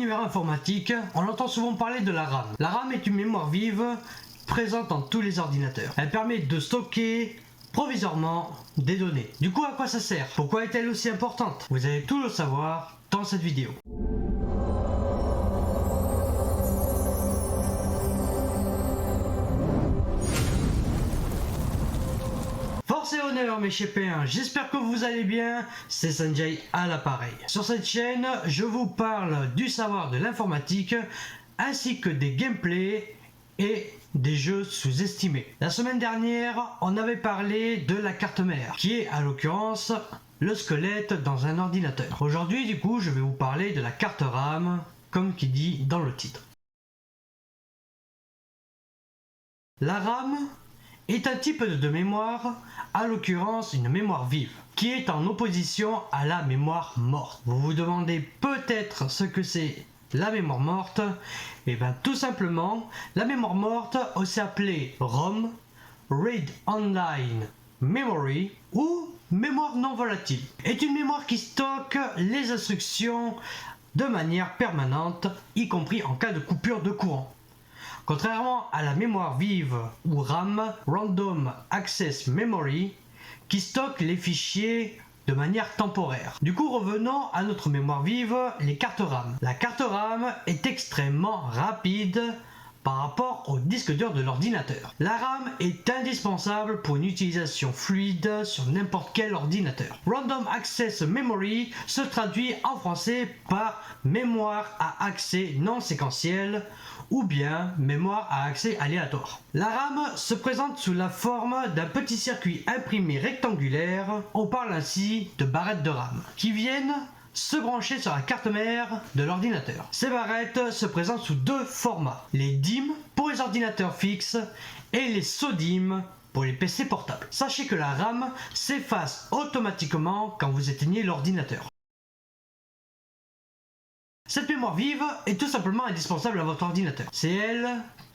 l'univers informatique, on entend souvent parler de la RAM. La RAM est une mémoire vive présente dans tous les ordinateurs. Elle permet de stocker provisoirement des données. Du coup, à quoi ça sert? Pourquoi est-elle aussi importante? Vous allez tout le savoir dans cette vidéo. Force et honneur mes chépéens, j'espère que vous allez bien, c'est Sanjay à l'appareil. Sur cette chaîne, je vous parle du savoir de l'informatique ainsi que des gameplays et des jeux sous-estimés. La semaine dernière, on avait parlé de la carte mère, qui est à l'occurrence le squelette dans un ordinateur. Aujourd'hui, du coup, je vais vous parler de la carte RAM, comme qui dit dans le titre. La RAM est un type de mémoire, à l'occurrence une mémoire vive, qui est en opposition à la mémoire morte. Vous vous demandez peut-être ce que c'est la mémoire morte. Et bien tout simplement, la mémoire morte, aussi appelée ROM, Read Online Memory, ou mémoire non volatile, est une mémoire qui stocke les instructions de manière permanente, y compris en cas de coupure de courant. Contrairement à la mémoire vive ou RAM, Random Access Memory, qui stocke les fichiers de manière temporaire. Du coup, revenons à notre mémoire vive, les cartes RAM. La carte RAM est extrêmement rapide par rapport au disque dur de l'ordinateur. La RAM est indispensable pour une utilisation fluide sur n'importe quel ordinateur. Random Access Memory se traduit en français par mémoire à accès non séquentiel ou bien mémoire à accès aléatoire. La RAM se présente sous la forme d'un petit circuit imprimé rectangulaire, on parle ainsi de barrettes de RAM, qui viennent se brancher sur la carte mère de l'ordinateur. Ces barrettes se présentent sous deux formats, les DIMM pour les ordinateurs fixes et les SODIMM pour les PC portables. Sachez que la RAM s'efface automatiquement quand vous éteignez l'ordinateur. Cette mémoire vive est tout simplement indispensable à votre ordinateur. C'est elle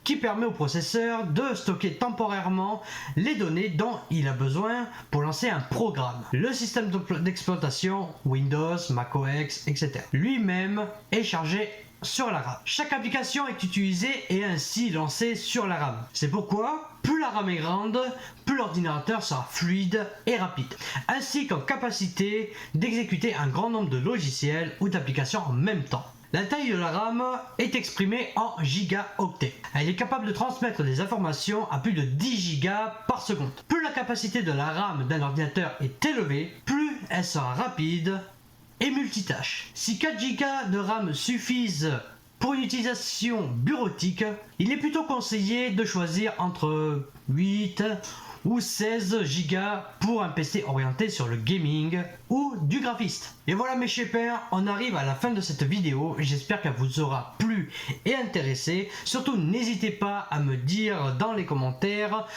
qui permet au processeur de stocker temporairement les données dont il a besoin pour lancer un programme. Le système d'exploitation Windows, macOS, etc. lui-même est chargé sur la RAM. Chaque application est utilisée et ainsi lancée sur la RAM. C'est pourquoi plus la RAM est grande, plus l'ordinateur sera fluide et rapide, ainsi qu'en capacité d'exécuter un grand nombre de logiciels ou d'applications en même temps. La taille de la RAM est exprimée en gigaoctets. Elle est capable de transmettre des informations à plus de 10 gigas par seconde. Plus la capacité de la RAM d'un ordinateur est élevée, plus elle sera rapide et multitâche. Si 4 gigas de RAM suffisent pour une utilisation bureautique, il est plutôt conseillé de choisir entre 8 ou 16 gigas pour un PC orienté sur le gaming ou du graphiste. Et voilà mes chépères, on arrive à la fin de cette vidéo, j'espère qu'elle vous aura plu et intéressé. Surtout n'hésitez pas à me dire dans les commentaires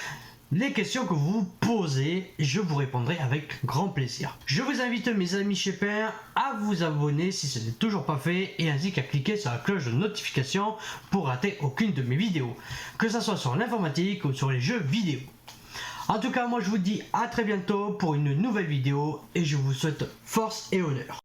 les questions que vous vous posez, je vous répondrai avec grand plaisir. Je vous invite mes amis chépères à vous abonner si ce n'est toujours pas fait et ainsi qu'à cliquer sur la cloche de notification pour rater aucune de mes vidéos, que ce soit sur l'informatique ou sur les jeux vidéo. En tout cas, moi je vous dis à très bientôt pour une nouvelle vidéo et je vous souhaite force et honneur.